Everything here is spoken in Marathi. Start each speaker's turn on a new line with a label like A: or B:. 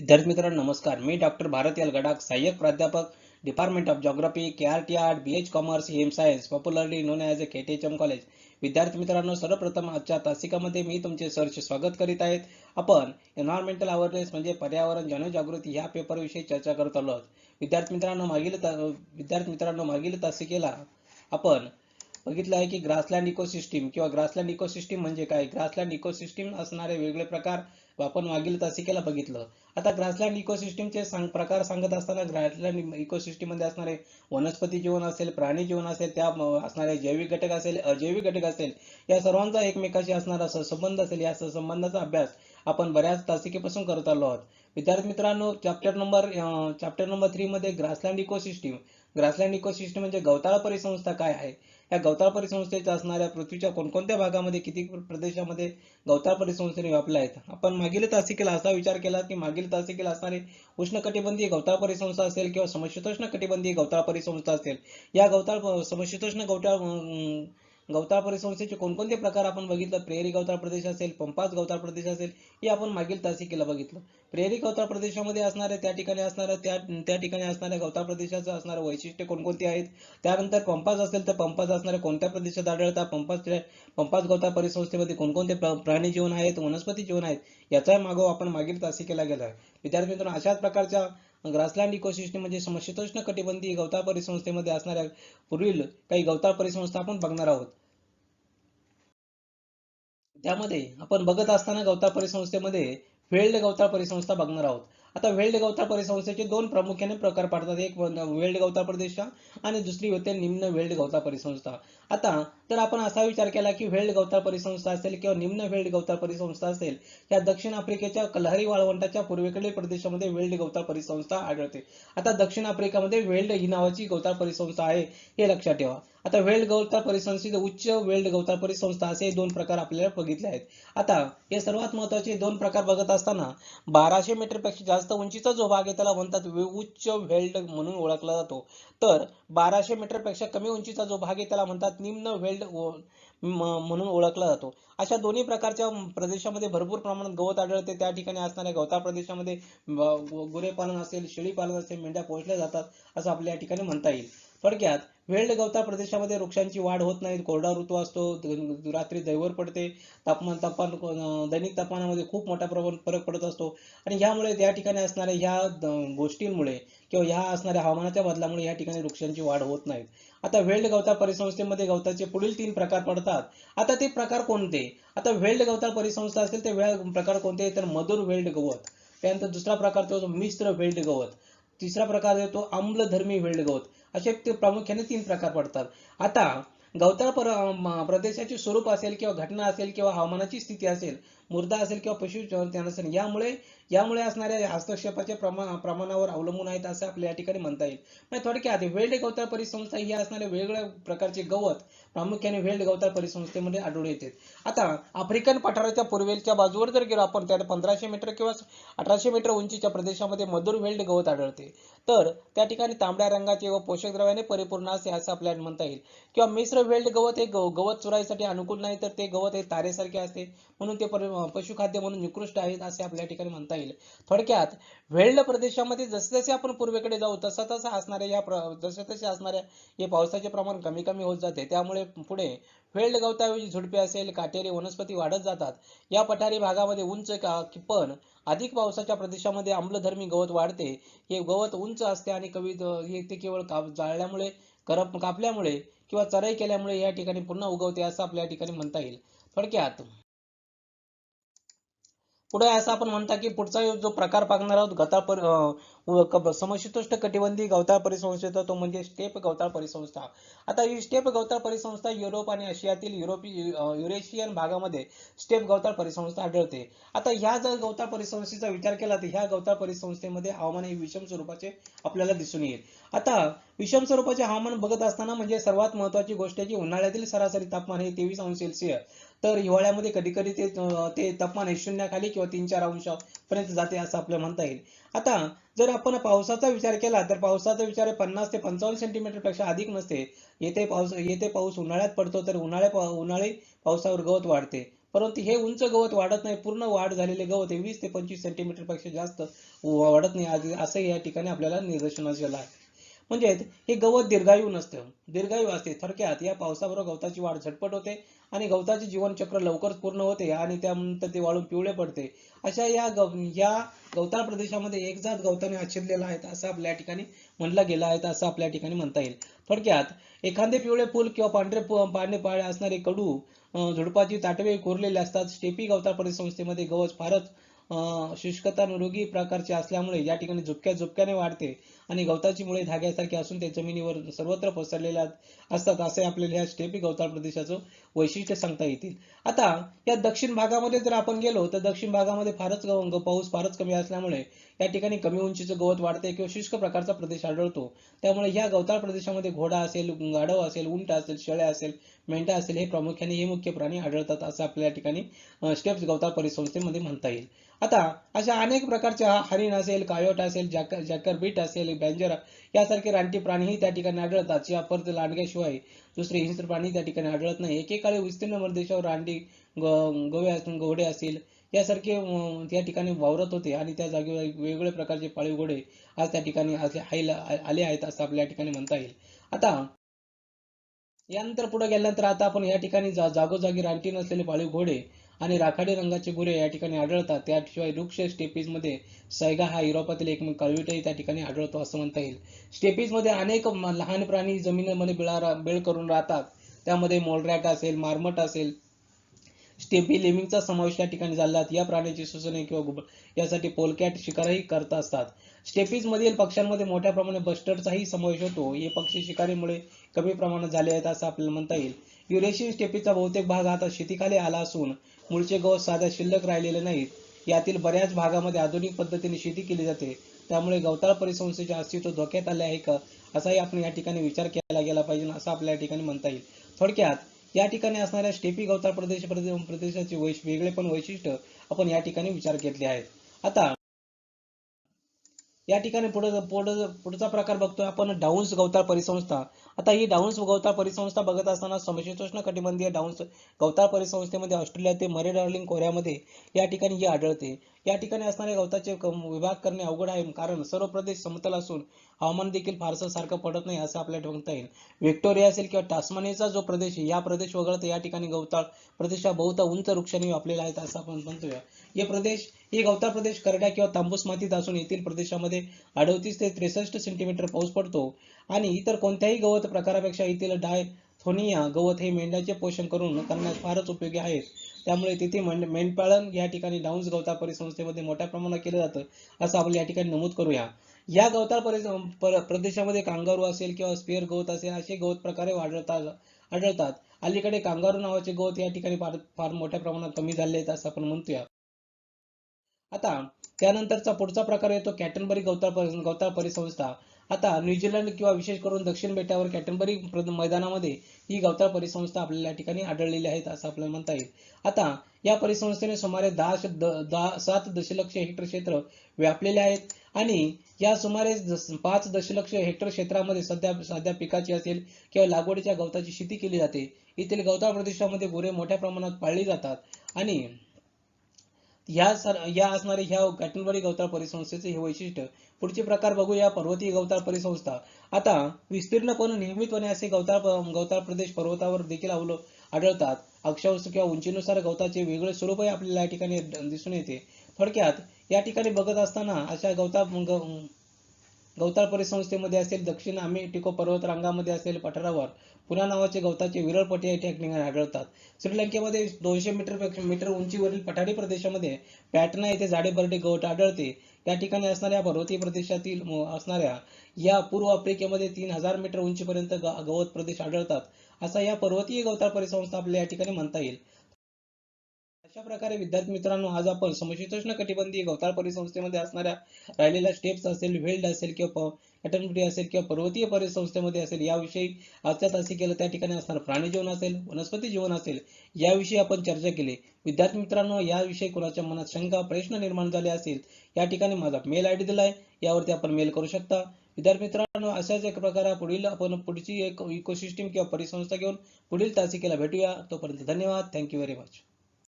A: विद्यार्थी मित्रांनो नमस्कार. मी डॉक्टर भारत गडाख, सहाय्यक प्राध्यापक, department of geography, KRT art, BH commerce, M science, popularly known as a KTHM college. विद्यार्थी मित्रांनो, सर्वप्रथम आजच्या तासिकामध्ये मी तुमचे सहर्ष स्वागत करीत आहेत. आपण एन्व्हायरमेंटल अवेअरनेस म्हणजे पर्यावरण जनजागृती ह्या पेपरविषयी चर्चा करत आलो आहोत. विद्यार्थी मित्रांनो मागील तासिकेला आपण बघितलं आहे की ग्रासलँड इकोसिस्टीम किंवा ग्रासलँड इकोसिस्टीम म्हणजे काय, ग्रासलँड इकोसिस्टीम असणारे वेगळे प्रकार आपण मागील तासिकेला बघितलं. आता ग्रासलँड इकोसिस्टीमचे प्रकार सांगत असताना ग्रासलँड इकोसिस्टीम मध्ये असणारे वनस्पती जीवन असेल, प्राणी जीवन असेल, त्या असणारे जैविक घटक असेल, अजैविक घटक असेल, या सर्वांचा एकमेकाशी असणारा सहसंबंध असेल, या सहसंबंधाचा अभ्यास आपण बऱ्याच तासिकेपासून करत आलो आहोत. विद्यार्थी मित्रांनो, चॅप्टर नंबर 3 मध्ये ग्रासलँड इकोसिस्टीम म्हणजे गवताळ परिसंस्था काय आहे, या गवताळ परिसंस्थेच्या असणाऱ्या पृथ्वीच्या कोणकोणत्या भागामध्ये, किती प्रदेशामध्ये गवताळ परिसंस्थेने व्यापल्या आहेत. आपण मागील तासिकेला असा विचार केला की मागील तासिकेला असणारे उष्णकटिबंधीय गवताळ परिसंस्था असेल किंवा समशीतोष्ण कटिबंधीय गवताळ परिसंस्था असेल, या समशीतोष्ण गवताळ परिसंस्थेचे कोणकोणते प्रकार आपण बघितलं. प्रेरी गवताळ प्रदेश असेल, पंपास गवताळ प्रदेश असेल, हे आपण मागील तासिकेला बघितलं. प्रेरी गवताळ प्रदेशामध्ये असणारे त्या ठिकाणी असणाऱ्या गवताळ प्रदेशाचं असणारे वैशिष्ट्य कोणकोणती आहेत. त्यानंतर पंपास असेल तर पंपास असणारे कोणत्या प्रदेशात आढळतात, पंपास गवताळ परिसंस्थेमध्ये कोणकोणते प्राणी जीवन आहेत, वनस्पती जीवन आहेत, याचा मागोवा आपण मागील तासिकेला गेला आहे. विद्यार्थी मित्रांनो, अशाच प्रकारच्या ग्रासलँड इकोसिस्टीम म्हणजे समशीतोष्ण कटिबंधीय गवताळ परिसंस्थेमध्ये असणाऱ्या पुढील काही गवताळ परिसंस्था आपण बघणार आहोत. त्यामध्ये आपण बघत असताना गवताळ परिसंस्थेमध्ये वेल्ड गवताळ परिसंस्था बघणार आहोत. आता वेल्ड गवताळ परिसंस्थेचे दोन प्रामुख्याने प्रकार पडतात. एक वेल्ड गवताळ प्रदेश आणि दुसरी होते निम्न वेल्ड गवताळ परिसंस्था. आता तर आपण असा विचार केला की वेल्ड गवताळ परिसंस्था असेल किंवा निम्न वेल्ड गवताळ परिसंस्था असेल, या दक्षिण आफ्रिकेच्या कलहरी वाळवंटाच्या पूर्वेकडील प्रदेशामध्ये वेल्ड गवताळ परिसंस्था आढळते. आता दक्षिण आफ्रिकेमध्ये वेल्ड ही नावाची गवताळ परिसंस्था आहे, हे लक्षात ठेवा. आता वेल्ड गवताळ परिसंस्थेचे उच्च वेल्ड गवताळ परिसंस्था असे दोन प्रकार आपल्याला बघितले आहेत. आता हे सर्वात महत्त्वाचे दोन प्रकार बघत असताना 1200 मीटर पेक्षा जास्त उंचीचा जो भाग आहे त्याला म्हणतात उच्च वेल्ड म्हणून ओळखला जातो. तर 1200 मीटर पेक्षा कमी उंचीचा जो भाग आहे त्याला म्हणतात निम्न वेल्ड म्हणून ओळखला जातो. अशा दोन्ही प्रकारच्या प्रदेशामध्ये भरपूर प्रमाणात गवत आढळते. त्या ठिकाणी असणाऱ्या गवताळ प्रदेशामध्ये गुरे पालन असेल, शेळी पालन असेल, मेंढ्या पोहोचल्या जातात असं आपल्या या ठिकाणी म्हणता येईल. थोडक्यात वेल्ड गवताळ प्रदेशामध्ये वृक्षांची वाढ होत नाही, कोरडा ऋतू असतो, रात्री दैवर पडते, दैनिक तापमानामध्ये खूप मोठा फरक पडत असतो आणि ह्यामुळे त्या ठिकाणी असणाऱ्या ह्या गोष्टींमुळे किंवा ह्या असणाऱ्या हवामानाच्या बदलामुळे या ठिकाणी वृक्षांची वाढ होत नाहीत. आता वेल्ड गवताळ परिसंस्थेमध्ये गवताचे पुढील 3 प्रकार पडतात. आता ते प्रकार कोणते? आता वेल्ड गवताळ परिसंस्था असेल ते प्रकार कोणते, तर मधुर वेल्ड गवत. त्यानंतर दुसरा प्रकार तो मिश्र वेल्ड गवत. तिसरा प्रकार येतो आम्लधर्मी वेल्ड गवत. असे ते प्रामुख्याने 3 प्रकार पडतात. आता गवताळ प्रदेशाचे स्वरूप असेल किंवा घटना असेल किंवा हवामानाची स्थिती असेल, मृदा असेल किंवा पशुधन असेल, यामुळे असणाऱ्या हस्तक्षेपाच्या प्रमाणावर अवलंबून आहेत असं आपल्या या ठिकाणी म्हणता येईल. म्हणजे थोडक्यात वेल्ड गवताळ परिसंस्था ही असणारे वेगवेगळ्या प्रकारचे गवत प्रामुख्याने वेल्ड गवताळ परिसंस्थेमध्ये आढळून येते. आता आफ्रिकन पठाराच्या पूर्वेच्या बाजूवर जर गेलो आपण, त्या 1500 मीटर किंवा 1800 मीटर उंचीच्या प्रदेशामध्ये मधुर वेल्ड गवत आढळते. तर त्या ठिकाणी तांबड्या रंगाचे व पोषक द्रव्याने परिपूर्ण असे असं आपल्याला म्हणता येईल. किंवा मिश्र वेल्ड गवत हे गवत चुराईसाठी अनुकूल नाही, तर ते गवत हे तारेसारखे असते, म्हणून ते पशुखाद्य म्हणून निकृष्ट आहेत असे आपल्या ठिकाणी म्हणता येईल. थोडक्यात वेल्ड प्रदेशामध्ये जसे जसे आपण पूर्वेकडे जाऊ तसा तसा असणाऱ्या हे पावसाचे प्रमाण कमी कमी होत जाते. त्यामुळे पुढे वेल्ड गवताऐवजी झुडपे असेल, काटेरी वनस्पती वाढत जातात. या पठारी भागामध्ये उंच पण अधिक पावसाच्या प्रदेशामध्ये आम्लधर्मी गवत वाढते. हे गवत उंच असते आणि ते केवळ जाळल्यामुळे, कापल्यामुळे किंवा चराई केल्यामुळे या ठिकाणी पुन्हा उगवते असं आपल्या ठिकाणी म्हणता येईल. थोडक्यात पुढे असं आपण म्हणता की पुढचा जो प्रकार पाहणार आहोत समशीतोष्ण कटिबंधीय गवताळ परिसंस्थेचा, तो म्हणजे स्टेप गवताळ परिसंस्था. आता ही स्टेप गवताळ परिसंस्था युरोप आणि आशियातील युरेशियन भागामध्ये स्टेप गवताळ परिसंस्था आढळते. आता ह्या जर गवताळ परिसंस्थेचा विचार केला तर ह्या गवताळ परिसंस्थेमध्ये हवामान हे विषम स्वरूपाचे आपल्याला दिसून येईल. आता विषम स्वरूपाचे हवामान बघत असताना म्हणजे सर्वात महत्वाची गोष्ट आहे की उन्हाळ्यातील सरासरी तापमान हे 23 अंश सेल्सिअस, तर हिवाळ्यामध्ये कधी कधी ते तापमान हे शून्याखाली किंवा 3-4 अंशापर्यंत जाते असं आपल्याला म्हणता येईल. आता जर आपण पावसाचा विचार केला तर पावसाचा विचार 50 ते 55 सेंटीमीटर पेक्षा अधिक नसते. येथे पाऊस उन्हाळ्यात पडतो, तर उन्हाळी पावसावर गवत वाढते. परंतु हे उंच गवत वाढत नाही. पूर्ण वाढ झालेले गवत हे 20 ते 25 सेंटीमीटर पेक्षा जास्त वाढत नाही, असं या ठिकाणी आपल्याला निदर्शनास आलं आहे. म्हणजे हे गवत दीर्घायू नसतं, दीर्घायू असते. थोडक्यात या पावसाबरोबर गवताची वाढ झटपट होते आणि गवताचे जीवनचक्र लवकर पूर्ण होते आणि त्यानंतर ते वाळून पिवळे पडते. अशा या गवताळ प्रदेशामध्ये एकजात गवताने आच्छादलेला आहे असं आपल्या ठिकाणी म्हटलं गेलं आहे, असं आपल्या ठिकाणी म्हणता येईल. थोडक्यात एखादे पिवळे फुल किंवा पांढरे पाळे असणारे कडू झुडपाची ताटवे कोरलेले असतात. स्टेपी गवताळ परिसंस्थेमध्ये गवत फारच शुष्कता निरोगी प्रकारचे असल्यामुळे या ठिकाणी झुपक्याने वाढते आणि गवताची मुळे धाग्यासारखी असून ते जमिनीवर सर्वत्र पसरलेल्या असतात. असे आपल्याला ह्या स्टेपी गवताळ प्रदेशाचं वैशिष्ट्य सांगता येतील. आता या दक्षिण भागामध्ये जर आपण गेलो तर दक्षिण भागामध्ये पाऊस फारच कमी असल्यामुळे या ठिकाणी कमी उंचीचं गवत वाढते किंवा शुष्क प्रकारचा प्रदेश आढळतो. त्यामुळे ह्या गवताळ प्रदेशामध्ये घोडा असेल, गाढव असेल, उंट असेल, शेळ्या असेल, मेंढ्या असेल, हे प्रामुख्याने हे मुख्य प्राणी आढळतात असं आपल्या ठिकाणी स्टेप्स गवताळ परिसंस्थेमध्ये म्हणता येईल. आता अशा अनेक प्रकारच्या हरिण असेल, कायोट असेल, जॅकर बीट असेल, बँजर यासारखे रानटी प्राणीही त्या ठिकाणी आढळतात. या परत लांडग्याशिवाय दुसरे हिंस्र प्राणी त्या ठिकाणी आढळत नाही. एकेकाळी विस्तीर्ण प्रदेशावर रानटी गवे असतील, घोडे असतील यासारखे त्या ठिकाणी वावरत होते आणि त्या जागेवर वेगवेगळ्या प्रकारचे पाळीव घोडे आज त्या ठिकाणी आले आहेत असं आपल्या ठिकाणी म्हणता येईल. आता यानंतर पुढे गेल्यानंतर आता आपण या ठिकाणी जागोजागी रानटी नसलेले पाळीव घोडे आणि राखाडी रंगाचे गुरे या ठिकाणी आढळतात. त्याशिवाय वृक्ष स्टेपीजमध्ये सैगा हा युरोपातील एक कळविटही त्या ठिकाणी आढळतो असं म्हणता येईल. स्टेपीजमध्ये अनेक लहान प्राणी जमिनीमध्ये बेळ करून राहतात. त्यामध्ये मोलरॅट असेल, मार्मट असेल, स्टेपी लेमिंगचा समावेश या ठिकाणी झाला. या प्राण्याची सुसणे किंवा यासाठी पोलकॅट शिकारही करत असतात. स्टेपीज मधील पक्ष्यांमध्ये मोठ्या प्रमाणात बस्टर्डचाही समावेश होतो. हे पक्षी शिकारीमुळे कमी प्रमाणात झाले आहेत असं आपल्याला म्हणता येईल. युरेशियन स्टेपीचा बहुतेक भाग आता शेतीखाली आला असून मूळचे गवत साध्या शिल्लक राहिलेले नाहीत. यातील बऱ्याच भागामध्ये आधुनिक पद्धतीने शेती केली जाते. त्यामुळे गवताळ परिसंस्थेचे अस्तित्व धोक्यात आले आहे का, असाही आपण या ठिकाणी विचार केला गेला पाहिजे असं आपल्या ठिकाणी म्हणता येईल. थोडक्यात या ठिकाणी असणाऱ्या स्टेपी गवताळ प्रदेशाचे वेगळेपण वैशिष्ट्य आपण या ठिकाणी विचार घेतले आहेत. आता या ठिकाणी पुढचा प्रकार बघतोय आपण डाऊन्स गवताळ परिसंस्था. आता ही डाऊन्स गवताळ परिसंस्था बघत असताना समशीतोष्ण कटिबंधीय डाऊन्स गवताळ परिसंस्थेमध्ये ऑस्ट्रेलिया ते मरे डार्लिंग खोऱ्यामध्ये या ठिकाणी ही आढळते. या ठिकाणी असणाऱ्या गवताचे विभाग करणे अवघड आहे, कारण सर्व प्रदेश समतल असून हवामान देखील फारसं सारखं पडत नाही असं आपल्याला म्हणता येईल. व्हिक्टोरिया असेल किंवा टास्मानियाचा जो प्रदेश आहे, या प्रदेश वगळता या ठिकाणी गवताळ प्रदेशाभोवता उंच वृक्षांनी व्यापलेला आहेत असं आपण म्हणतोय. हे गवताळ प्रदेश करड्या किंवा तांबूस मातीत असून येथील प्रदेशामध्ये 38 ते 63 सेंटीमीटर पाऊस पडतो आणि इतर कोणत्याही गवत प्रकारापेक्षा येथील डायथोनिया गवत हे मेंढ्याचे पोषण करण्यास फारच उपयोगी आहेत. त्यामुळे तिथे मेंढपाळन या ठिकाणी डाऊन्स गवताळ परिसंस्थेमध्ये मोठ्या प्रमाणात केलं जातं असं आपण या ठिकाणी नमूद करूया. या गवताळ प्रदेशामध्ये कांगारू असेल किंवा स्पेअर गवत असेल असे गवत प्रकारे आढळतात. अलीकडे कांगारू नावाचे गवत या ठिकाणी फार मोठ्या प्रमाणात कमी झाले आहेत असं आपण म्हणतोय. आता त्यानंतरचा पुढचा प्रकार येतो कॅटनबरी गवताळ परिसंस्था. आता न्यूझीलंड किंवा विशेष करून दक्षिण बेटावर कॅटनबरी मैदानामध्ये ही गवताळ परिसंस्था आपल्याला या ठिकाणी आढळलेली आहेत असं आपल्याला म्हणता येईल. आता या परिसंस्थेने सुमारे 7 दशलक्ष हेक्टर क्षेत्र व्यापलेले आहेत आणि या सुमारे 5 दशलक्ष हेक्टर क्षेत्रामध्ये सध्या पिकाची असेल किंवा लागवडीच्या गवताची शेती केली जाते. येथील गवताळ प्रदेशामध्ये गुरे मोठ्या प्रमाणात पाळली जातात आणि ह्या असणारे ह्या कॅटनबरी गवताळ परिसंस्थेचे हे वैशिष्ट्य. पुढचे प्रकार बघूया पर्वतीय गवताळ परिसंस्था. आता विस्तीर्णपणे नियमितपणे असे गवताळ प्रदेश पर्वतावर देखील आढळतात. अक्षांश किंवा उंचीनुसार गवताचे वेगळे स्वरूपही आपल्याला या ठिकाणी दिसून येते. थोडक्यात या ठिकाणी बघत असताना अशा गवताळ परिसंस्थेमध्ये असेल दक्षिण अमेरिको पर्वत रांगामध्ये असेल पठारावर पुन्हा नावाचे गवताचे विरळ पट्टे या ठिकाणी आढळतात. श्रीलंकेमध्ये 200 मीटर उंचीवरील पठारी प्रदेशामध्ये पॅटना येथे जाडे बर्डे गवत आढळते. या ठिकाणी असणाऱ्या पर्वतीय प्रदेशातील असणाऱ्या या पूर्व आफ्रिकेमध्ये 3000 मीटर उंचीपर्यंत गवत प्रदेश आढळतात. असा या पर्वतीय गवताळ परिसंस्था आपल्याला या ठिकाणी म्हणता येईल. अशा प्रकारे विद्यार्थी मित्रांनो, आज आपण समशीतोष्ण कटिबंधीय गवताळ परिसंस्थेमध्ये असणाऱ्या राहिलेल्या स्टेप्स असेल, व्हेल्ड असेल किंवा कॅटनबरी असेल किंवा पर्वतीय परिसंस्थेमध्ये असेल याविषयी आजच्यात असे केलं. त्या ठिकाणी असणारं प्राणी जीवन असेल, वनस्पती जीवन असेल याविषयी आपण चर्चा केली. विद्यार्थी मित्रांनो, याविषयी कोणाच्या मनात शंका प्रश्न निर्माण झाले असेल या ठिकाणी माझा मेल आयडी दिलाय, यावरती आपण मेल करू शकता. विद्यार्थी मित्रांनो, अशाच एक प्रकारे आपण पुढची एक इकोसिस्टीम किंवा परिसंस्था घेऊन पुढील तासिकेला भेटूया. तोपर्यंत धन्यवाद. Thank you very much.